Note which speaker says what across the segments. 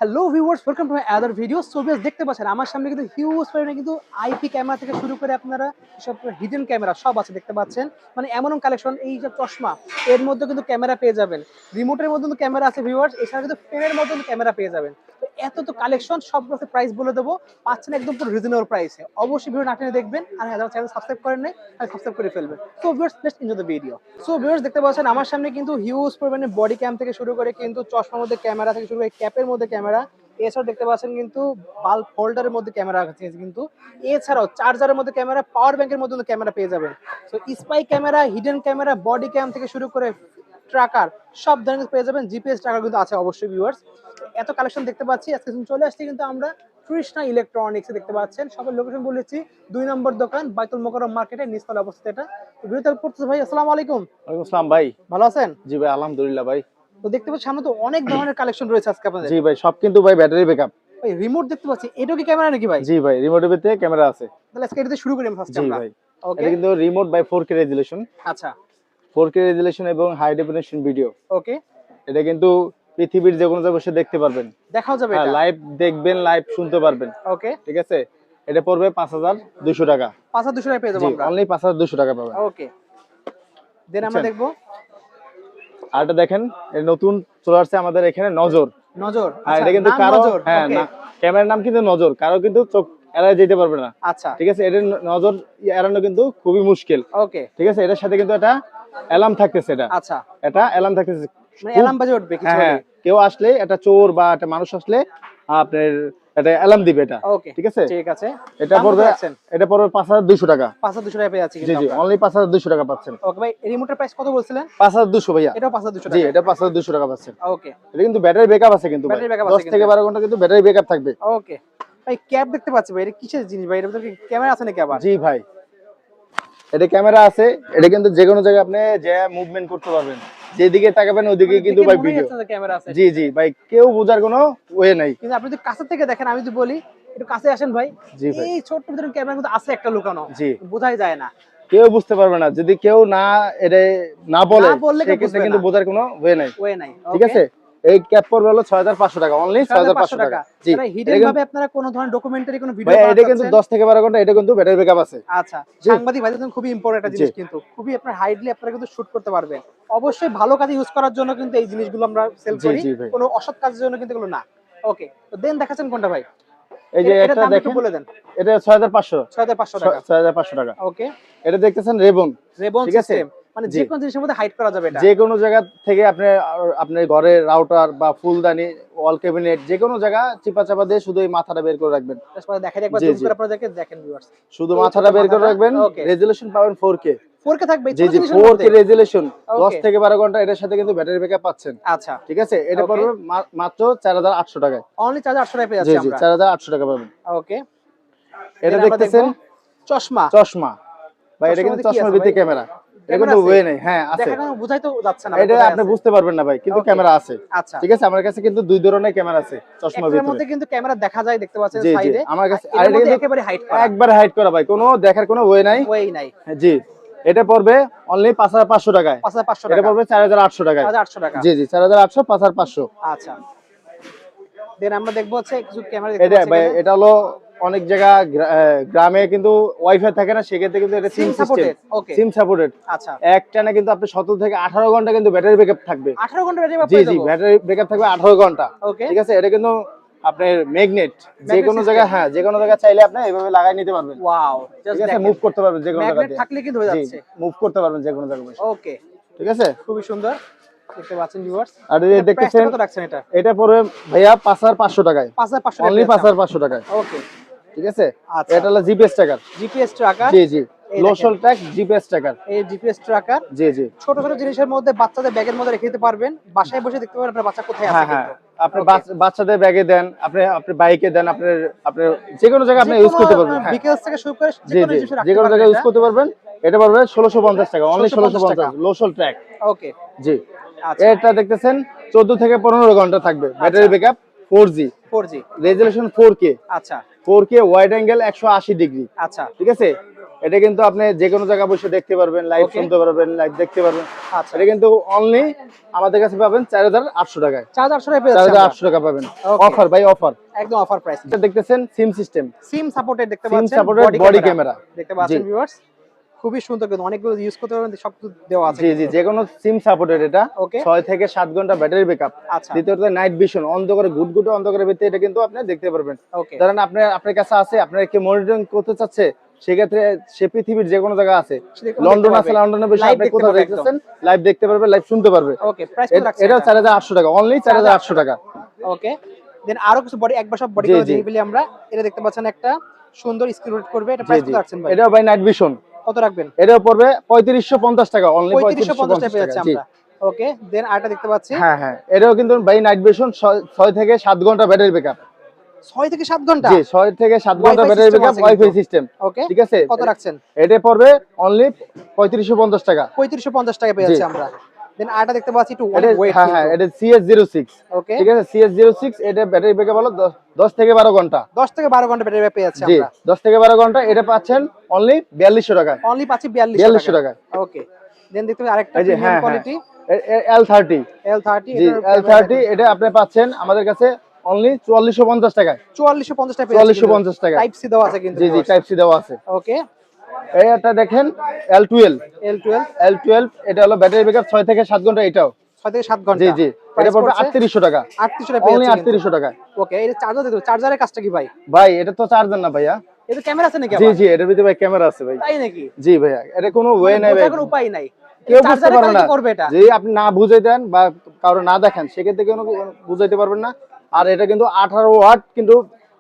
Speaker 1: Hello viewers, welcome to my other video. So viewers, দেখতে পাচ্ছেন আমার সামনে কিন্তু হিউজ পরিমাণে কিন্তু আইপি ক্যামেরা থেকে শুরু করে আপনারা সব হিডেন ক্যামেরা সব আছে দেখতে পাচ্ছেন। মানে এমন কালেকশন, এই যে চশমা এর মধ্যে কিন্তু ক্যামেরা পেয়ে যাবেন, রিমোটের মধ্যে কিন্তু ক্যামেরা আছে ভিউয়ার্স, এছাড়া কিন্তু ফ্রেমের মধ্যে কিন্তু ক্যামেরা পেয়ে যাবেন। তো এত তো কালেকশন, সবগুলোতে প্রাইস বলে দেবো, পাচ্ছেন একদম পুরো রিজনেবল প্রাইসে। অবশ্যই ভিডিও না টেনে দেখবেন, আর যারা চ্যানেল সাবস্ক্রাইব করেন নাই তাহলে সাবস্ক্রাইব করে ফেলবেন। So viewers, let's enjoy the video. So viewers, দেখতে পাচ্ছেন আমার সামনে কিন্তু হিউজ পরিমাণে বডি ক্যাম থেকে শুরু করে কিন্তু চশমার মধ্যে ক্যামেরা থেকে শুরু করে ক্যাপের মধ্যে ক্যামেরা, এছাড়াও দেখতে পাচ্ছেন কিন্তু বাল্ব হোল্ডারের মধ্যে ক্যামেরা আছে কিন্তু, এছাড়াও চার্জারের মধ্যে ক্যামেরা, পাওয়ার ব্যাংকের মধ্যে ক্যামেরা পেয়ে যাবেন। তো spy camera, hidden camera, body cam থেকে শুরু করে ট্র্যাকার সব ধরনের পেয়ে যাবেন। জিপিএস ট্র্যাকার কিন্তু আছে অবশ্যই ভিউয়ার্স। এত কালেকশন দেখতে পাচ্ছি, আজকে চলে আসছি কিন্তু আমরা কৃষ্ণা ইলেকট্রনিক্সে। দেখতে পাচ্ছেন সবার লোকেশন বলেছি, 2 নম্বর দোকান বাইতুল মোকাররম মার্কেটের নিচতলা অবস্থিত এটা। তো ভিডিওতে পড়তেছে ভাই, আসসালামু আলাইকুম।
Speaker 2: ওয়ালাইকুম আসসালাম ভাই।
Speaker 1: ভালো আছেন?
Speaker 2: জি ভাই, আলহামদুলিল্লাহ ভাই।
Speaker 1: তো দেখতে পাচ্ছি সামনে তো অনেক ধরনের কালেকশন রয়েছে আজকে আপনাদের।
Speaker 2: জি ভাই, সব কিন্তু ভাই ব্যাটারি ব্যাকআপ।
Speaker 1: ভাই রিমোট দেখতে পাচ্ছি, এটা কি ক্যামেরা নাকি ভাই?
Speaker 2: জি ভাই, রিমোটের ভিতরে ক্যামেরা আছে।
Speaker 1: তাহলে আজকে এটাতে শুরু করি আমরা ফার্স্ট
Speaker 2: জি
Speaker 1: আমরা।
Speaker 2: ভাই,
Speaker 1: ওকে,
Speaker 2: এটা কিন্তু রিমোট বাই 4K রেজোলিউশন।
Speaker 1: আচ্ছা
Speaker 2: 4K রেজোলিউশন এবং হাই ডেফিনিশন ভিডিও।
Speaker 1: ওকে,
Speaker 2: এটা কিন্তু পৃথিবীর যে কোনো জায়গায় বসে দেখতে পারবেন।
Speaker 1: দেখাও যাবে
Speaker 2: হ্যাঁ,
Speaker 1: এটা?
Speaker 2: লাইভ দেখবেন, লাইভ শুনতে পারবেন।
Speaker 1: ওকে,
Speaker 2: ঠিক আছে, এটা পড়বে 5200 টাকা।
Speaker 1: 5200 টাকা পেয়ে যাবো
Speaker 2: জি,
Speaker 1: আমরা।
Speaker 2: অনলি 5200 টাকা পাবেন।
Speaker 1: ওকে, দেন আমরা দেখবো
Speaker 2: আর এটা দেখেন, এই নতুন চলে আসছে আমাদের এখানে নজর।
Speaker 1: নজর।
Speaker 2: হ্যাঁ,
Speaker 1: আচ্ছা,
Speaker 2: এটা কিন্তু
Speaker 1: নাম
Speaker 2: কারো,
Speaker 1: নজর।
Speaker 2: হ্যাঁ
Speaker 1: ওকে,
Speaker 2: না, ক্যামেরার নাম কিন্তু নজর, কারো কিন্তু চোখ এড়ায় যেতে পারবে না।
Speaker 1: আচ্ছা
Speaker 2: ঠিক আছে, এটা নজর এড়ানো কিন্তু খুবই মুশকিল।
Speaker 1: ওকে,
Speaker 2: ঠিক আছে, এটার সাথে কিন্তু এটা অ্যালার্ম থাকতেছে।
Speaker 1: আচ্ছা
Speaker 2: এটা অ্যালার্ম থাকতেছে।
Speaker 1: মানে অ্যালার্ম বাজে উঠবে কিছু
Speaker 2: হ্যাঁ,
Speaker 1: হলে?
Speaker 2: কেউ আসলে, একটা চোর বা একটা মানুষ আসলে আপনার এটা অ্যালার্ম দিবে এটা।
Speaker 1: ওকে,
Speaker 2: ঠিক আছে,
Speaker 1: ঠিক আছে।
Speaker 2: এটা
Speaker 1: দাম কত
Speaker 2: পড়বে,
Speaker 1: রাখছেন?
Speaker 2: এটা পড়বে 5200 টাকা।
Speaker 1: 5200 টাকা পেয়ে যাচ্ছি
Speaker 2: জি
Speaker 1: কিন্তু
Speaker 2: জি,
Speaker 1: আমরা।
Speaker 2: অনলি 5200 টাকা পাচ্ছেন।
Speaker 1: ওকে ভাই, রিমোটের প্রাইস কত বলছিলেন?
Speaker 2: 5200 ভাইয়া।
Speaker 1: এটাও 5200
Speaker 2: জি,
Speaker 1: টাকা?
Speaker 2: এটা 5200 টাকা পাচ্ছেন।
Speaker 1: ওকে,
Speaker 2: এটা কিন্তু ব্যাটারি ব্যাকআপ আছে কিন্তু ভাই,
Speaker 1: ব্যাটারি ব্যাকআপ
Speaker 2: 10
Speaker 1: আছে
Speaker 2: থেকে
Speaker 1: কিন্তু।
Speaker 2: 12 ঘন্টা কিন্তু ব্যাটারি ব্যাকআপ থাকবে।
Speaker 1: ওকে ভাই, ক্যাপ দেখতে পাচ্ছি ভাই, এটা কিসের জিনিস ভাই? এর ভিতরে কি ক্যামেরা আছে নাকি আবার?
Speaker 2: জি ভাই, এটা ক্যামেরা আছে। এটা কিন্তু যে কোনো জায়গায় আপনি যে মুভমেন্ট করতে পারবেন, যেদিকে তাকাবেন ওদিকে কিন্তু ভাই ভিডিও।
Speaker 1: ক্যামেরা আছে।
Speaker 2: জি জি ভাই, কেউ বোঝার কোনো ওয়ে নাই।
Speaker 1: কিন্তু আপনি যদি কাছে থেকে দেখেন, আমি যদি বলি একটু কাছে আসেন ভাই,
Speaker 2: জি ভাই,
Speaker 1: এই ছোট্ট ভিতরে ক্যামেরা কিন্তু আছে একটা লুকানো,
Speaker 2: জি,
Speaker 1: বোঝাই যায় না।
Speaker 2: কেউ বুঝতে পারবে না যদি কেউ না এটা না বলে,
Speaker 1: না বললে কেউ
Speaker 2: সেক্ষেত্রে
Speaker 1: বুঝবে
Speaker 2: কিন্তু
Speaker 1: না।
Speaker 2: বোঝার কোনো ওয়ে নাই।
Speaker 1: ওয়ে নাই।
Speaker 2: ঠিক আছে, এই ক্যাপ পড়বে হলো 6500 টাকা, অনলি 6500 টাকা। জি,
Speaker 1: তাহলে হিডেন ভাবে আপনারা কোনো ধরনের ডকুমেন্টারি কোনো ভিডিও
Speaker 2: ভাই এটা
Speaker 1: বানাতে
Speaker 2: কিন্তু
Speaker 1: চাচ্ছেন?
Speaker 2: 10 থেকে 12 ঘন্টা, এটা কিন্তু ব্যাটারি ব্যাকআপ আছে।
Speaker 1: আচ্ছা,
Speaker 2: জি।
Speaker 1: সাংবাদিক ভাইদের জন্য খুবই ইম্পর্টেন্ট একটা জিনিস, কিন্তু খুবই আপনার হাইডলি আপনারা কিন্তু শুট করতে পারবেন। অবশ্যই ভালো কাজে ইউজ করার জন্য কিন্তু এই জিনিসগুলো আমরা সেল
Speaker 2: জি
Speaker 1: করি,
Speaker 2: জি ভাই,
Speaker 1: কোনো অসৎ কাজের জন্য কিন্তু এগুলো না। ওকে, তো দেন দেখাচ্ছেন কোনটা ভাই?
Speaker 2: এই যে
Speaker 1: এটার
Speaker 2: একটা
Speaker 1: দাম একটু
Speaker 2: দেখেন,
Speaker 1: বলে দেন।
Speaker 2: এটা 6500
Speaker 1: 6500 টাকা।
Speaker 2: 6500 টাকা।
Speaker 1: ওকে,
Speaker 2: এটা দেখতেছেন রেবন।
Speaker 1: রেবন
Speaker 2: ঠিক আছে,
Speaker 1: সিস্টেম, মানে
Speaker 2: জি,
Speaker 1: যে কোনো জিনিসের মধ্যে হাইড করা যাবে এটা।
Speaker 2: যে কোনো জায়গা থেকে আপনি আপনার ঘরের রাউটার বা ফুলদানি, ওয়াল ক্যাবিনেট, যে কোনো জায়গা চিপা চাপা দিয়ে শুধু এই মাথাটা বের করে রাখবেন।
Speaker 1: তারপরে দেখেন একবার
Speaker 2: জি
Speaker 1: জুম
Speaker 2: জি,
Speaker 1: করে আপনারা দেখেন ভিউয়ার্স,
Speaker 2: শুধু
Speaker 1: এই
Speaker 2: মাথাটা
Speaker 1: ছোট
Speaker 2: বের করে
Speaker 1: মাথাটা।
Speaker 2: রাখবেন।
Speaker 1: ওকে,
Speaker 2: রেজোলিউশন পাবেন 4K।
Speaker 1: 4K থাকবে
Speaker 2: জি
Speaker 1: ছোট
Speaker 2: জি,
Speaker 1: জিনিসের
Speaker 2: 4K
Speaker 1: মধ্যে।
Speaker 2: রেজোলিউশন, 10
Speaker 1: ওকে,
Speaker 2: থেকে 12 ঘন্টা এটার সাথে কিন্তু ব্যাটারি ব্যাকআপ পাচ্ছেন।
Speaker 1: আচ্ছা
Speaker 2: ঠিক আছে, এটা
Speaker 1: ওকে,
Speaker 2: পড়বে মাত্র 4800 টাকায়।
Speaker 1: অনলি 4800 টাকা পেয়ে
Speaker 2: জি
Speaker 1: যাচ্ছি
Speaker 2: জি,
Speaker 1: আমরা।
Speaker 2: 4800 টাকা পাবেন।
Speaker 1: ওকে,
Speaker 2: এটা
Speaker 1: দেন আমরা
Speaker 2: দেখতেছেন
Speaker 1: দেখবো চশমা।
Speaker 2: চশমা। ভাই এটা
Speaker 1: চশমার
Speaker 2: কিন্তু
Speaker 1: মধ্যে কি
Speaker 2: চশমার
Speaker 1: আছে
Speaker 2: ভিত্তিক
Speaker 1: ভাই?
Speaker 2: ক্যামেরা। এটা
Speaker 1: ক্যামেরা
Speaker 2: কিন্তু
Speaker 1: আছে?
Speaker 2: ওয়ে নেই। হ্যাঁ আছে,
Speaker 1: দেখা বোঝাই তো যাচ্ছে না
Speaker 2: এটা
Speaker 1: কোথায়
Speaker 2: আপনি
Speaker 1: আছে।
Speaker 2: বুঝতে পারবেন না ভাই, কিন্তু
Speaker 1: ওকে,
Speaker 2: ক্যামেরা আছে।
Speaker 1: আচ্ছা,
Speaker 2: ঠিক আছে, আমার কাছে কিন্তু দুই ধরনের ক্যামেরা আছে চশমার
Speaker 1: একটার
Speaker 2: ভিতরে।
Speaker 1: মধ্যে কিন্তু ক্যামেরা দেখা যায়, দেখতে পাচ্ছেন
Speaker 2: জি জি,
Speaker 1: সাইডে,
Speaker 2: আমার কাছে
Speaker 1: আর
Speaker 2: আর
Speaker 1: এর
Speaker 2: এটা
Speaker 1: মধ্যে
Speaker 2: কিন্তু
Speaker 1: একেবারে হাইড করা,
Speaker 2: একবার হাইড করা ভাই, কোনো দেখার কোনো ওয়ে নাই।
Speaker 1: ওয়েই নাই।
Speaker 2: জি, এটা পড়বে অনলি 5500 টাকায়।
Speaker 1: 5500
Speaker 2: এটা
Speaker 1: টাকা।
Speaker 2: পড়বে 4800 টাকায়।
Speaker 1: 4800 টাকা।
Speaker 2: জি জি, 4800, 5500।
Speaker 1: আচ্ছা, দেন আমরা দেখবো হচ্ছে কিছু ক্যামেরা দেখতে
Speaker 2: এটা
Speaker 1: পাচ্ছি
Speaker 2: ভাই,
Speaker 1: এখানে।
Speaker 2: এটা হলো অনেক জায়গা গ্রামে কিন্তু ওয়াইফাই থাকে না, সেক্ষেত্রে কিন্তু এটা সিম
Speaker 1: সিম
Speaker 2: সিস্টেম,
Speaker 1: সাপোর্টেড। ওকে,
Speaker 2: সিম সাপোর্টেড।
Speaker 1: আচ্ছা,
Speaker 2: একটানা কিন্তু আপনি 17 থেকে 18 ঘন্টা কিন্তু ব্যাটারি ব্যাকআপ থাকবে।
Speaker 1: 18 ঘন্টা ব্যাটারি
Speaker 2: জি
Speaker 1: পেয়ে
Speaker 2: জি,
Speaker 1: যাবো।
Speaker 2: ব্যাটারি ব্যাকআপ থাকবে 18 ঘন্টা।
Speaker 1: ওকে,
Speaker 2: ঠিক আছে, এটা কিন্তু আপনার ম্যাগনেট, যে কোনো
Speaker 1: system।
Speaker 2: জায়গায়, হ্যাঁ যে কোনো জায়গায় চাইলে আপনি এইভাবে লাগাই নিতে পারবেন।
Speaker 1: ওয়াও,
Speaker 2: ঠিক
Speaker 1: জাস্ট
Speaker 2: আছে,
Speaker 1: দেখেন,
Speaker 2: মুভ করতে পারবেন যে কোনো জায়গা
Speaker 1: ম্যাগনেট
Speaker 2: দিয়ে।
Speaker 1: থাকলে কিন্তু হয়ে
Speaker 2: জি,
Speaker 1: যাচ্ছে।
Speaker 2: মুভ করতে পারবেন যে কোনো জায়গায় বসে।
Speaker 1: ওকে,
Speaker 2: ঠিক আছে,
Speaker 1: খুবই সুন্দর দেখতে পাচ্ছেন ভিউয়ার্স।
Speaker 2: আর এই
Speaker 1: এটা প্রাইসটা
Speaker 2: দেখতেছেন,
Speaker 1: কত রাখছেন এটা?
Speaker 2: এটা পড়বে ভাইয়া 5500 টাকায়,
Speaker 1: 5500
Speaker 2: অনলি
Speaker 1: টাকা।
Speaker 2: 5500 টাকায়।
Speaker 1: ওকে,
Speaker 2: ঠিক আছে,
Speaker 1: আচ্ছা,
Speaker 2: এটা হলো জিপিএস ট্র্যাকার।
Speaker 1: GPS tracker.
Speaker 2: জি জি,
Speaker 1: এই
Speaker 2: লোশল
Speaker 1: দেখেন,
Speaker 2: ট্র্যাক জিপিএস ট্র্যাকার।
Speaker 1: এই জিপিএস ট্র্যাকার
Speaker 2: জি জি,
Speaker 1: ছোট ছোট জিনিসের মধ্যে বাচ্চাদের ব্যাগের মধ্যে রেখে দিতে পারবেন, বাসায় বসে দেখতে পারবেন আপনার বাচ্চা কোথায় আছে।
Speaker 2: হ্যাঁ হ্যাঁ,
Speaker 1: কিন্তু
Speaker 2: আপনি
Speaker 1: ওকে,
Speaker 2: বাচ্চাদের ব্যাগে দেন, আপনি আপনার বাইকে দেন, আপনার আপনার যে কোনো জায়গায় আপনি ইউজ করতে পারবেন। হ্যাঁ,
Speaker 1: বিকেলস থেকে শুরু করে যে
Speaker 2: জি
Speaker 1: কোনো
Speaker 2: জি,
Speaker 1: জিনিস
Speaker 2: যে
Speaker 1: রাখতে
Speaker 2: কোনো
Speaker 1: পারবেন
Speaker 2: জায়গায় ইউজ
Speaker 1: এটা।
Speaker 2: করতে পারবেন। এটা পড়বে 1650 টাকা, অনলি
Speaker 1: 1650 টাকা।
Speaker 2: 1650, লোশল ট্র্যাক।
Speaker 1: ওকে,
Speaker 2: জি,
Speaker 1: আচ্ছা,
Speaker 2: এটা দেখতেছেন 14 থেকে 15 ঘন্টা থাকবে battery backup, 4G
Speaker 1: 4G।
Speaker 2: Resolution 4K,
Speaker 1: আচ্ছা
Speaker 2: 4K ওয়াইড অ্যাঙ্গেল 180 ডিগ্রি।
Speaker 1: আচ্ছা,
Speaker 2: ঠিক আছে, এটা কিন্তু আপনি যে কোনো জায়গায় বসে দেখতে পারবেন, লাইভ
Speaker 1: Okay.
Speaker 2: শুনতে পারবেন, লাইভ দেখতে পারবেন।
Speaker 1: আচ্ছা,
Speaker 2: এটা কিন্তু অনলি আমাদের কাছে পাবেন 4800 টাকায়।
Speaker 1: 4800 টাকা পেয়ে যাচ্ছি আমরা।
Speaker 2: 4800 টাকা পাবেন।
Speaker 1: Okay.
Speaker 2: অফার ভাই, অফার।
Speaker 1: একদম অফার প্রাইস।
Speaker 2: এটা দেখতেছেন সিম সিস্টেম,
Speaker 1: সিম সাপোর্টেড দেখতে
Speaker 2: সিম
Speaker 1: পাচ্ছেন,
Speaker 2: সাপোর্টেড বডি ক্যামেরা।
Speaker 1: দেখতে পাচ্ছেন
Speaker 2: জি।
Speaker 1: ভিউয়ার্স, খুবই সুন্দর কিন্তু অনেকগুলো ইউজ করতে পারবেন, সব কিছু দেওয়া আছে
Speaker 2: জি জি, যে কোনো সিম সাপোর্টেড এটা।
Speaker 1: ওকে
Speaker 2: 6 থেকে 7 ঘন্টা ব্যাটারি ব্যাকআপ।
Speaker 1: আচ্ছা
Speaker 2: দ্বিতীয়ত নাইট ভিশন, অন্ধকারে ঘুটঘুটে অন্ধকারের ভিতরে এটা কিন্তু আপনি দেখতে পারবেন।
Speaker 1: ওকে
Speaker 2: ধরেন আপনার কাছে আছে, আপনার কি মনিটরিং করতে চাচ্ছে, সেক্ষেত্রে সে পৃথিবীর যে কোনো জায়গা আছে, লন্ডন আছে, লন্ডনে বসে আপনি কোথাও দেখতেছেন, লাইভ দেখতে পারবে, লাইভ শুনতে পারবে।
Speaker 1: ওকে প্রাইস কত রাখছেন?
Speaker 2: এটা 4800 টাকা, অনলি 4800 টাকা।
Speaker 1: ওকে দেন আরো কিছু বডি একবার সব বডি
Speaker 2: জি,
Speaker 1: করে
Speaker 2: জি।
Speaker 1: দিয়ে বলি আমরা। এটা দেখতে পাচ্ছেন একটা সুন্দর স্ক্রিন রোড করবে, এটা
Speaker 2: জি
Speaker 1: প্রাইস
Speaker 2: জি,
Speaker 1: কত রাখছেন ভাই?
Speaker 2: এটা ভাই নাইট ভিশন,
Speaker 1: কত রাখবেন?
Speaker 2: এটা পড়বে 3550 টাকা, অনলি
Speaker 1: 3550 টাকা পেয়ে
Speaker 2: 3550
Speaker 1: যাচ্ছে
Speaker 2: টাকা। জি
Speaker 1: আমরা। ওকে দেন আরেকটা দেখতে পাচ্ছি
Speaker 2: হ্যাঁ হ্যাঁ, এটাও কিন্তু ভাই নাইট ভিশন, 6 থেকে 7 ঘন্টা ব্যাটারি ব্যাকআপ।
Speaker 1: 6 থেকে 7 ঘন্টা।
Speaker 2: জি, 6 থেকে 7 ঘন্টা
Speaker 1: Wi-Fi
Speaker 2: ব্যাটারি
Speaker 1: system
Speaker 2: ব্যাকআপ,
Speaker 1: আছে
Speaker 2: ওয়াইফাই
Speaker 1: কিন্তু।
Speaker 2: সিস্টেম।
Speaker 1: ওকে
Speaker 2: ঠিক আছে,
Speaker 1: কত রাখছেন?
Speaker 2: এটা পড়বে অনলি 3550 টাকা।
Speaker 1: 3550 টাকা পেয়ে
Speaker 2: জি।
Speaker 1: যাচ্ছে আমরা। দেন আরেকটা দেখতে পাচ্ছি একটু
Speaker 2: এটা
Speaker 1: ওয়েট
Speaker 2: হ্যাঁ হ্যাঁ, এটা CS06।
Speaker 1: ওকে
Speaker 2: ঠিক আছে, CS06, এটা ব্যাটারি ব্যাকআপ হলো 10 থেকে 12 ঘন্টা।
Speaker 1: 10 থেকে 12 ঘন্টা ব্যাটারি পেয়ে যাচ্ছে
Speaker 2: জি,
Speaker 1: আমরা।
Speaker 2: 10 থেকে 12 ঘন্টা। এটা পাচ্ছেন অনলি 4200 টাকায়।
Speaker 1: অনলি পাচ্ছি 4200
Speaker 2: 4200 টাকায়।
Speaker 1: ওকে দেন দেখতে পাচ্ছি আরেকটা
Speaker 2: এই যে
Speaker 1: প্রিমিয়াম
Speaker 2: হ্যাঁ হ্যাঁ,
Speaker 1: কোয়ালিটি
Speaker 2: L30।
Speaker 1: L30
Speaker 2: জি,
Speaker 1: এটার
Speaker 2: L30 এটা আপনি পাচ্ছেন আমাদের কাছে অনলি 4450 টাকায়।
Speaker 1: 4450 টাকা পেয়ে যাচ্ছে
Speaker 2: 4450 টাকা।
Speaker 1: টাইপ সি দেওয়া আছে কিন্তু
Speaker 2: জি জি, টাইপ সি দেওয়া আছে।
Speaker 1: ওকে
Speaker 2: এটা দেখেন L12।
Speaker 1: L12
Speaker 2: L12 এটা হলো ব্যাটারি ব্যাকআপ 6 থেকে 7 ঘন্টা এটাও।
Speaker 1: 6 থেকে 7 ঘন্টা
Speaker 2: জি জি, এটা পড়বে 3800 টাকা।
Speaker 1: 3800 টাকা পেয়ে
Speaker 2: অনলি
Speaker 1: যাচ্ছে
Speaker 2: 3800 টাকা।
Speaker 1: ওকে এই চার্জার দেখো, চার্জারের কাজটা কি ভাই?
Speaker 2: ভাই এটা তো চার্জার না ভাইয়া।
Speaker 1: এটা ক্যামেরা আছে নাকি
Speaker 2: জি
Speaker 1: আবার?
Speaker 2: জি, এটার ভিতরে ভাই ক্যামেরা আছে ভাই।
Speaker 1: তাই নাকি?
Speaker 2: জি ভাইয়া, এটা কোনো ওয়ে নাই ভাই,
Speaker 1: বোঝার কোনো উপায় নাই,
Speaker 2: কেউ বুঝতে
Speaker 1: চার্জারের
Speaker 2: পারবে
Speaker 1: কাজ
Speaker 2: না।
Speaker 1: কি করবে এটা?
Speaker 2: যদি আপনি না বুঝাই দেন বা কারো না দেখেন, সেক্ষেত্রে কোনো বুঝাইতে পারবেন না। আর এটা কিন্তু 18 ওয়াট, কিন্তু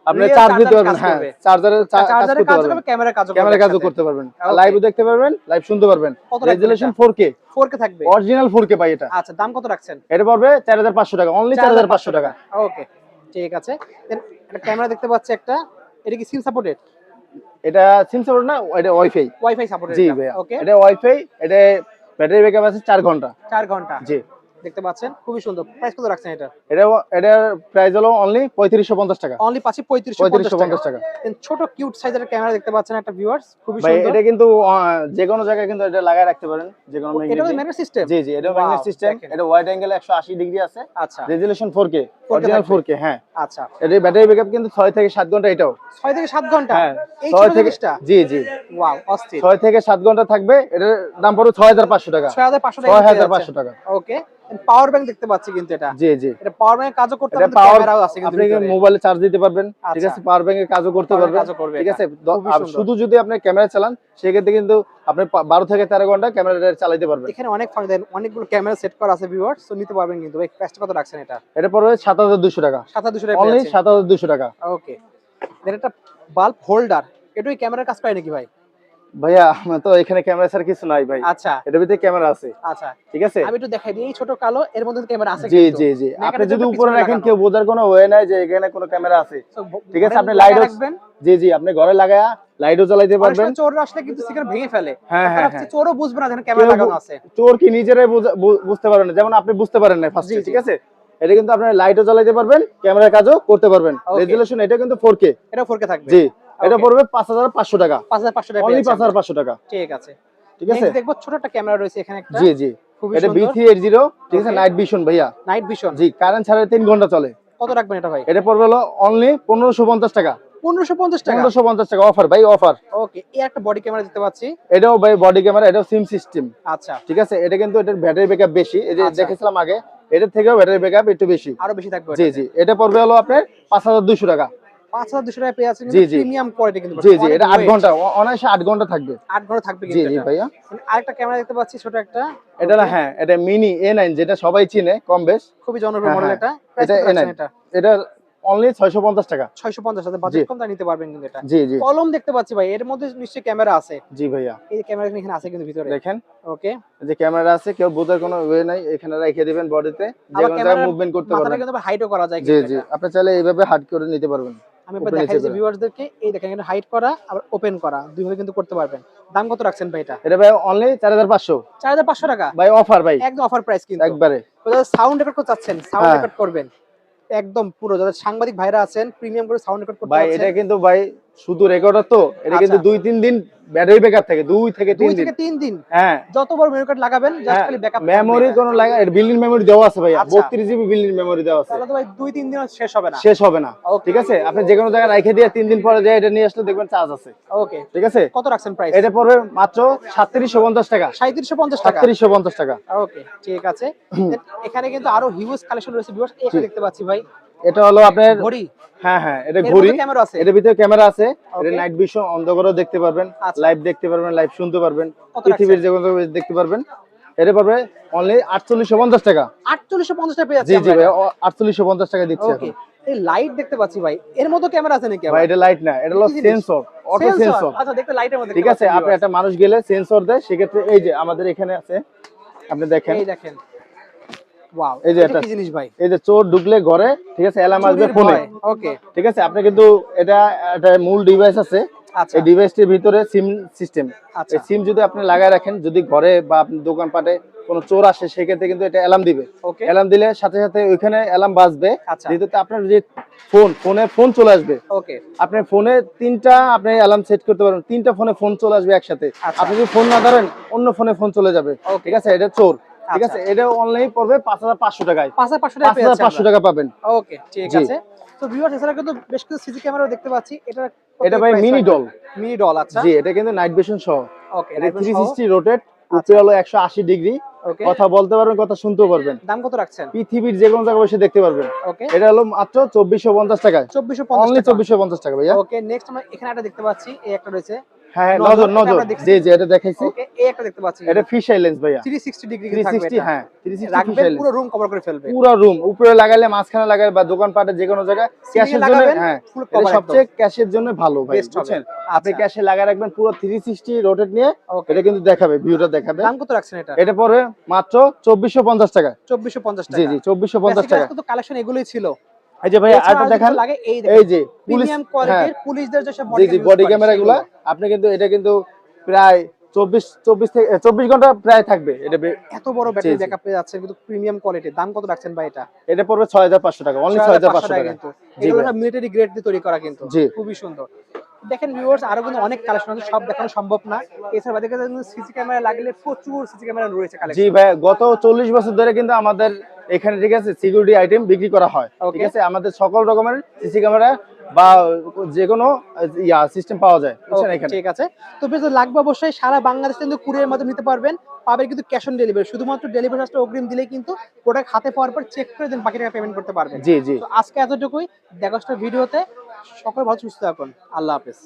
Speaker 2: আপনি
Speaker 1: Real
Speaker 2: চার্জ দিতে
Speaker 1: চার্জারের
Speaker 2: পারবেন।
Speaker 1: কাজ
Speaker 2: হ্যাঁ,
Speaker 1: করবে।
Speaker 2: চার্জারের কাজ
Speaker 1: চার্জারের
Speaker 2: করতে
Speaker 1: কাজ
Speaker 2: পারবেন,
Speaker 1: করবে, ক্যামেরার কাজ করবে,
Speaker 2: ক্যামেরা কাজও করতে পারবেন,
Speaker 1: Okay.
Speaker 2: লাইভও দেখতে পারবেন, লাইভ শুনতে পারবেন।
Speaker 1: কত রাখবেন
Speaker 2: রেজুলেশন
Speaker 1: এটা?
Speaker 2: 4K,
Speaker 1: 4K থাকবে।
Speaker 2: অরিজিনাল 4K পাই এটা।
Speaker 1: আচ্ছা দাম কত রাখছেন?
Speaker 2: এটা পড়বে 4500 টাকা, অনলি 4500 টাকা।
Speaker 1: ওকে ঠিক আছে দেন একটা ক্যামেরা দেখতে পাচ্ছি একটা, এটা কি সিম সাপোর্টেড?
Speaker 2: এটা সিম সাপোর্ট না, এটা ওয়াইফাই।
Speaker 1: ওয়াইফাই সাপোর্টেড
Speaker 2: জি ভাইয়া,
Speaker 1: ওকে
Speaker 2: এটা ওয়াইফাই। এটা ব্যাটারি ব্যাকআপ আছে 4 ঘন্টা।
Speaker 1: 4 ঘন্টা
Speaker 2: জি,
Speaker 1: দেখতে পাচ্ছেন, খুবই সুন্দর। প্রাইস কত রাখছেন এটা?
Speaker 2: এটার প্রাইস হলো অনলি 3550 টাকা।
Speaker 1: অনলি পাচ্ছি
Speaker 2: 3550
Speaker 1: 3550
Speaker 2: টাকা।
Speaker 1: দেন ছোট কিউট সাইজের ক্যামেরা দেখতে পাচ্ছেন একটা ভিউয়ার্স, খুবই
Speaker 2: ভাই
Speaker 1: সুন্দর।
Speaker 2: এটা কিন্তু যে কোনো জায়গায় কিন্তু এটা লাগায় রাখতে পারেন, যে কোনো
Speaker 1: এটা তো ম্যাগনেট সিস্টেম।
Speaker 2: জি জি, এটা ম্যাগনেট সিস্টেম। এটা ওয়াইড অ্যাঙ্গেল 180 ডিগ্রি আছে,
Speaker 1: আচ্ছা
Speaker 2: রেজুলেশন 4K, অরিজিনাল
Speaker 1: থাকবে।
Speaker 2: 4K। হ্যাঁ,
Speaker 1: আচ্ছা
Speaker 2: এটা ব্যাটারি ব্যাকআপ কিন্তু 6 থেকে 7 ঘন্টা এটাও।
Speaker 1: 6 থেকে 7 ঘন্টা
Speaker 2: হ্যাঁ,
Speaker 1: এই
Speaker 2: 6
Speaker 1: ছোট
Speaker 2: থেকে
Speaker 1: জিনিসটা?
Speaker 2: জি জি,
Speaker 1: ওয়াও অস্থির।
Speaker 2: 6 থেকে 7 ঘন্টা থাকবে। এটার দাম পড়বে 6500 টাকা।
Speaker 1: 6500 টাকা
Speaker 2: 6500 টাকা।
Speaker 1: ওকে পাওয়ার ব্যাংক দেখতে পাচ্ছি কিন্তু এটা,
Speaker 2: জি জি,
Speaker 1: এটা পাওয়ার ব্যাংক কাজও করতে
Speaker 2: এটা
Speaker 1: পারবে,
Speaker 2: পাওয়ার,
Speaker 1: ক্যামেরাও আছে কিন্তু
Speaker 2: আপনি
Speaker 1: ভিতরে।
Speaker 2: মোবাইলে চার্জ দিতে পারবেন। ঠিক
Speaker 1: আচ্ছা।
Speaker 2: আছে, পাওয়ার ব্যাংকে কাজও করতে
Speaker 1: Power bank
Speaker 2: পারবেন।
Speaker 1: কাজও করবে
Speaker 2: ঠিক
Speaker 1: এটা।
Speaker 2: আছে,
Speaker 1: খুবই
Speaker 2: আর
Speaker 1: সুন্দর।
Speaker 2: শুধু যদি আপনি ক্যামেরা চালান, সেক্ষেত্রে কিন্তু আপনি 12 থেকে 13 ঘন্টা ক্যামেরাটা চালাতে পারবেন।
Speaker 1: এখানে অনেক ফাংশন দেন, অনেকগুলো ক্যামেরা সেট করা আছে ভিউয়ার্স, তো নিতে পারবেন কিন্তু। ভাই প্রাইসটা কত রাখছেন এটা?
Speaker 2: এটা পড়বে 7200 টাকা,
Speaker 1: 7200 টাকা
Speaker 2: অনলি
Speaker 1: পেয়েছে।
Speaker 2: 7200 টাকা।
Speaker 1: ওকে দেন একটা বাল্ব হোল্ডার, এটাই ক্যামেরার কাজ পায় নাকি ভাই?
Speaker 2: ভাইয়া আমার তো এখানে ক্যামেরা ছাড়া কিছু নাই ভাই,
Speaker 1: আচ্ছা
Speaker 2: এটার ভিতরে ক্যামেরা আছে।
Speaker 1: আচ্ছা
Speaker 2: ঠিক আছে,
Speaker 1: আমি একটু দেখাই দিই, এই ছোট কালো এর মধ্যে ক্যামেরা আছে
Speaker 2: জি
Speaker 1: কিন্তু।
Speaker 2: জি জি, আপনি
Speaker 1: মেকানিজমটা
Speaker 2: যদি উপরে
Speaker 1: পিছনে
Speaker 2: রাখেন,
Speaker 1: লাগানো।
Speaker 2: কেউ বোঝার কোনো ওয়ে নাই যে এখানে কোনো ক্যামেরা আছে।
Speaker 1: So,
Speaker 2: ঠিক আছে,
Speaker 1: ঘরে
Speaker 2: আপনি
Speaker 1: লাগায়
Speaker 2: লাইটও,
Speaker 1: রাখবেন।
Speaker 2: জি জি, আপনি ঘরে লাগায়া লাইটও জ্বালাইতে
Speaker 1: অনেক
Speaker 2: পারবেন।
Speaker 1: সময় চোররা আসলে কিন্তু সিগারেট ভেঙে ফেলে,
Speaker 2: হ্যাঁ,
Speaker 1: তারা
Speaker 2: হ্যাঁ,
Speaker 1: চোরও বুঝবে না যে ক্যামেরা
Speaker 2: কেউ
Speaker 1: লাগানো আছে।
Speaker 2: চোর কি নিজেরাই বুঝতে পারেন না, যেমন আপনি বুঝতে পারেন না
Speaker 1: জি,
Speaker 2: ফার্স্টে।
Speaker 1: জি।
Speaker 2: ঠিক আছে, এটা কিন্তু আপনি লাইটও জ্বালাইতে পারবেন, ক্যামেরার কাজও করতে পারবেন।
Speaker 1: Okay.
Speaker 2: রেজুলেশন এটা কিন্তু 4K।
Speaker 1: এটা 4K থাকবে।
Speaker 2: জি, এটা
Speaker 1: Okay.
Speaker 2: পড়বে 5500 টাকা,
Speaker 1: 5500 টাকা
Speaker 2: অনলি
Speaker 1: পেয়েছে আমরা।
Speaker 2: 5500 টাকা।
Speaker 1: ঠিক আছে
Speaker 2: ঠিক আছে,
Speaker 1: নেক্সট দেখবো ছোট একটা ক্যামেরা রয়েছে এখানে একটা,
Speaker 2: জি জি,
Speaker 1: খুবই
Speaker 2: এটা
Speaker 1: সুন্দর।
Speaker 2: B380। ঠিক আছে,
Speaker 1: Okay.
Speaker 2: নাইট ভিশন ভাইয়া।
Speaker 1: নাইট ভিশন
Speaker 2: জি, কারেন্ট ছাড়া 3 ঘন্টা চলে।
Speaker 1: কত রাখবেন এটা ভাই?
Speaker 2: এটা পড়বে হলো অনলি 1550 টাকা।
Speaker 1: 1550 টাকা
Speaker 2: 1550 টাকা, অফার ভাই, অফার।
Speaker 1: ওকে এই একটা বডি ক্যামেরা দেখতে পাচ্ছি।
Speaker 2: এটাও ভাই বডি ক্যামেরা, এটাও সিম সিস্টেম।
Speaker 1: আচ্ছা
Speaker 2: ঠিক আছে, এটা কিন্তু এটার ব্যাটারি ব্যাকআপ বেশি, এই যে
Speaker 1: আচ্ছা।
Speaker 2: দেখেছিলাম আগে, এটার থেকেও ব্যাটারি ব্যাকআপ একটু বেশি।
Speaker 1: আরো বেশি থাকবে
Speaker 2: জি জি, এটা পড়বে হলো আপনার 5200 টাকা।
Speaker 1: 5200 টাকা পেয়ে আছেন
Speaker 2: জি,
Speaker 1: কিন্তু
Speaker 2: জি।
Speaker 1: প্রিমিয়াম কোয়ালিটি কিন্তু
Speaker 2: জি জি, এটা 8 ঘন্টা, অনায়াসে 8 ঘন্টা থাকবে।
Speaker 1: 8 ঘন্টা থাকবে
Speaker 2: জি
Speaker 1: কিন্তু
Speaker 2: জি
Speaker 1: এটা।
Speaker 2: ভাইয়া,
Speaker 1: আরেকটা ক্যামেরা দেখতে পাচ্ছি ছোট একটা,
Speaker 2: এটা না, হ্যাঁ, এটা মিনি A9, যেটা সবাই চিনে কম বেশ।
Speaker 1: খুবই জনপ্রিয়
Speaker 2: হ্যাঁ,
Speaker 1: মডেল
Speaker 2: হ্যাঁ।
Speaker 1: এটা। প্রাইস
Speaker 2: এটা
Speaker 1: কত রাখছেন
Speaker 2: A9,
Speaker 1: এটা?
Speaker 2: এটা অনলি 650 টাকা।
Speaker 1: 650 টাকা
Speaker 2: জি।
Speaker 1: বাজেট কম, তা নিতে পারবেন কিন্তু এটা।
Speaker 2: জি জি
Speaker 1: কলম দেখতে পাচ্ছি ভাই, এর মধ্যে নিশ্চয়ই ক্যামেরা আছে।
Speaker 2: জি ভাইয়া,
Speaker 1: এই ক্যামেরা এখানে আছে কিন্তু ভিতরে।
Speaker 2: দেখেন
Speaker 1: ওকে
Speaker 2: এই যে ক্যামেরা আছে, কেউ বোঝার কোনো ওয়ে নাই, এখানে রেখে দিবেন বডিতে, যে
Speaker 1: আবার
Speaker 2: কোনো জায়গায়
Speaker 1: ক্যামেরা
Speaker 2: মুভমেন্ট করতে
Speaker 1: মাথাটা
Speaker 2: পারবেন।
Speaker 1: কিন্তু হাইটও করা যায়
Speaker 2: জি
Speaker 1: কিন্তু
Speaker 2: জি,
Speaker 1: এটা।
Speaker 2: আপনি চাইলে এইভাবে হার্ড করে নিতে পারবেন।
Speaker 1: আমি একবার
Speaker 2: উপরে
Speaker 1: দেখাই
Speaker 2: নিচে
Speaker 1: যে
Speaker 2: করে।
Speaker 1: ভিউয়ারদেরকে, এই দেখেন এটা হাইড করা আবার ওপেন করা দুইভাবে কিন্তু করতে পারবেন। দাম কত রাখছেন ভাই এটা?
Speaker 2: এটা ভাই অনলি 4500
Speaker 1: 4500 টাকা
Speaker 2: ভাই, অফার ভাই,
Speaker 1: একদম অফার প্রাইস কিন্তু।
Speaker 2: একবারে।
Speaker 1: সাউন্ড রেকর্ড করতে চাচ্ছেন, সাউন্ড
Speaker 2: হ্যাঁ।
Speaker 1: রেকর্ড করবেন একদম পুরো, যাদের সাংবাদিক ভাইরা আছেন প্রিমিয়াম করে সাউন্ড রেকর্ড করতে
Speaker 2: ভাই
Speaker 1: চাচ্ছেন।
Speaker 2: এটা কিন্তু ভাই শুধু রেকর্ডার তো এটা কিন্তু 2-3 দিন ব্যাটারি ব্যাকআপ থাকে, 2 থেকে 3 দিন।
Speaker 1: 3 দিন।
Speaker 2: হ্যাঁ,
Speaker 1: যত বড় মেমরি কার্ড লাগাবেন জাস্ট খালি ব্যাকআপ
Speaker 2: মেমরি কোনো লাগা, এর বিল্ডিং মেমরি দেওয়া আছে ভাইয়া, 32 জিবি বিল্ডিং মেমরি দেওয়া আছে।
Speaker 1: তাহলে তো ভাই 2-3 দিন শেষ হবে না।
Speaker 2: শেষ হবে না, ঠিক আছে। আপনি যে কোনো জায়গায় রেখে দিয়ে 3 দিন পরে যে এটা নিয়ে আসলে দেখবেন চার্জ আছে।
Speaker 1: ওকে,
Speaker 2: ঠিক আছে।
Speaker 1: কত রাখছেন প্রাইস?
Speaker 2: এটা পড়বে মাত্র 3750 টাকা।
Speaker 1: 3750 টাকা।
Speaker 2: 3750 টাকা।
Speaker 1: ওকে, ঠিক আছে। এখানে কিন্তু আরো হিউজ কালেকশন রয়েছে ভিউয়ার্স, এটা দেখতে পাচ্ছি ভাই।
Speaker 2: এটা হলো আপনার
Speaker 1: ঘড়ি।
Speaker 2: হ্যাঁ হ্যাঁ, এটা ঘড়ি,
Speaker 1: ক্যামেরা আছে,
Speaker 2: এর ভিতরে ক্যামেরা আছে, এটা নাইট ভিশন অন্ধকারেও দেখতে পারবেন, লাইভ দেখতে পারবেন, লাইভ শুনতে পারবেন, পৃথিবীর যে কোনো জায়গায় দেখতে পারবেন। এটা পারবে অনলি 4850 টাকা।
Speaker 1: 4850 টাকা পেয়ে যাচ্ছে।
Speaker 2: জি জি ভাই, 4850 টাকা দিচ্ছি এখন।
Speaker 1: এই লাইট দেখতে পাচ্ছি ভাই, এর মধ্যে ক্যামেরা আছে নাকি?
Speaker 2: ভাই এটা লাইট না, এটা হলো সেন্সর, অটো সেন্সর।
Speaker 1: আচ্ছা, দেখতে লাইটের মধ্যে,
Speaker 2: ঠিক আছে। আপনি একটা মানুষ গেলে সেন্সর দেয়, সেক্ষেত্রে এই যে আমাদের এখানে আছে, আপনি দেখেন,
Speaker 1: এই দেখেন, ওয়াও,
Speaker 2: এই যে
Speaker 1: এটা কি জিনিস ভাই?
Speaker 2: এই যে চোর ঢুকলে ঘরে, ঠিক আছে, অ্যালার্ম আসবে ফোনে।
Speaker 1: ওকে,
Speaker 2: ঠিক আছে। আপনি কিন্তু এটা একটা মূল ডিভাইস আছে, এই ডিভাইসটির ভিতরে সিম সিস্টেম। এই সিম যদি আপনি লাগায় রাখেন, যদি ঘরে বা আপনি দোকানপাটে কোনো চোর আসে, সেক্ষেত্রে কিন্তু এটা অ্যালার্ম দিবে। অ্যালার্ম দিলে সাথে সাথে ওইখানে অ্যালার্ম বাজবে, যেহেতু আপনার যে ফোন চলে আসবে।
Speaker 1: ওকে,
Speaker 2: আপনার ফোনে 3টা আপনি অ্যালার্ম সেট করতে পারবেন, 3টা ফোনে ফোন চলে আসবে একসাথে। আপনি যদি ফোন না ধরেন, অন্য ফোনে ফোন চলে যাবে। ঠিক আছে। এটা চোর। ঠিক আছে। এটা অনলাইন পড়বে 5500 টাকায়। 5500 টাকা পাবেন।
Speaker 1: ওকে, ঠিক আছে। তো ভিউয়ার্স, এছাড়া কিন্তু বেশ কিছু সিসি ক্যামেরা দেখতে পাচ্ছি।
Speaker 2: এটা ভাই মিনি ডল।
Speaker 1: আচ্ছা,
Speaker 2: জি, এটা কিন্তু নাইট ভিশন সহ।
Speaker 1: ওকে,
Speaker 2: এটা 360 রোটেট, উপরে হলো 180 ডিগ্রি, কথা বলতে পারবেন, কথা শুনতেও পারবেন।
Speaker 1: দাম কত রাখছেন?
Speaker 2: পৃথিবীর যে কোনো জায়গায় বসে দেখতে পারবেন।
Speaker 1: ওকে,
Speaker 2: এটা হলো মাত্র 2450 টাকায়। 2450 টাকা ভাইয়া।
Speaker 1: ওকে, নেক্সট আমরা এখানে একটা দেখতে পাচ্ছি, এই একটা রয়েছে।
Speaker 2: হ্যাঁ, নজর। জি জি, এটা দেখাইছি।
Speaker 1: ওকে, এই একটা দেখতে পাচ্ছি,
Speaker 2: এটা ফিশ আই লেন্স ভাইয়া,
Speaker 1: 360 ডিগ্রি থাকবে।
Speaker 2: 360, হ্যাঁ 360
Speaker 1: রাখবেন, পুরো রুম কভার করে ফেলবে।
Speaker 2: পুরো রুম, উপরে লাগালে, মাঝখানে লাগালে, বা দোকানপাটে যে কোনো জায়গায় ক্যাশের জন্য, হ্যাঁ এটা সবচেয়ে ক্যাশের জন্য ভালো ভাই, বুঝছেন। আপনি ক্যাশে লাগায় রাখবেন, পুরো 360 রোটেট নিয়ে এটা কিন্তু দেখাবে, ভিউটা দেখাবে।
Speaker 1: দাম কত রাখছেন এটা?
Speaker 2: এটা পড়বে মাত্র 2450 টাকা।
Speaker 1: 2450 টাকা।
Speaker 2: জি জি, 2450 টাকা।
Speaker 1: তো কালেকশন এগুলোই ছিল।
Speaker 2: এই যে ভাই আরেকটা দেখান, এই যে
Speaker 1: প্রিমিয়াম কোয়ালিটির পুলিশদের যে সব
Speaker 2: বডি ক্যামেরাগুলো, আপনি কিন্তু এটা কিন্তু প্রায় 24 ঘন্টা প্রায় থাকবে। এটা
Speaker 1: এত বড় ব্যাটারি ব্যাকআপ পেয়ে যাচ্ছে, কিন্তু প্রিমিয়াম কোয়ালিটি। দাম কত রাখছেন ভাই এটা?
Speaker 2: এটা পড়বে 6500 টাকা, অনলি 6500 টাকা
Speaker 1: কিন্তু এগুলো সব মিলিটারি গ্রেড দিয়ে তৈরি করা, কিন্তু খুবই সুন্দর। দেখেন ভিউয়ার্স, আরো কিন্তু অনেক কালেকশন আছে, সব দেখানো সম্ভব না। এছাড়া বাদে কিন্তু সিসি ক্যামেরা লাগলে প্রচুর সিসি ক্যামেরা রয়েছে কালেকশন।
Speaker 2: জি ভাই, গত 40 বছর ধরে কিন্তু আমাদের এখানে, ঠিক আছে, সিকিউরিটি আইটেম বিক্রি করা হয়। ঠিক আছে। আমাদের সকল রকমের সিসি ক্যামেরা বা যে কোনো সিস্টেম পাওয়া যায়, বুঝছেন এখানে।
Speaker 1: ঠিক আছে। তো বেশ লাগবে অবশ্যই, সারা বাংলাদেশে কিন্তু কুরিয়ারের মাধ্যমে নিতে পারবেন কিন্তু ক্যাশ অন ডেলিভারি। শুধুমাত্র ডেলিভারি চার্জটা অগ্রিম দিলেই কিন্তু প্রোডাক্ট হাতে পাওয়ার পর চেক করে দেন, বাকি টাকা পেমেন্ট করতে পারবেন।
Speaker 2: জি জি।
Speaker 1: তো আজকে এতটুকুই, দেখা হচ্ছে ভিডিওতে। সকল ভালো সুস্থ থাকুন, আল্লাহ হাফেজ।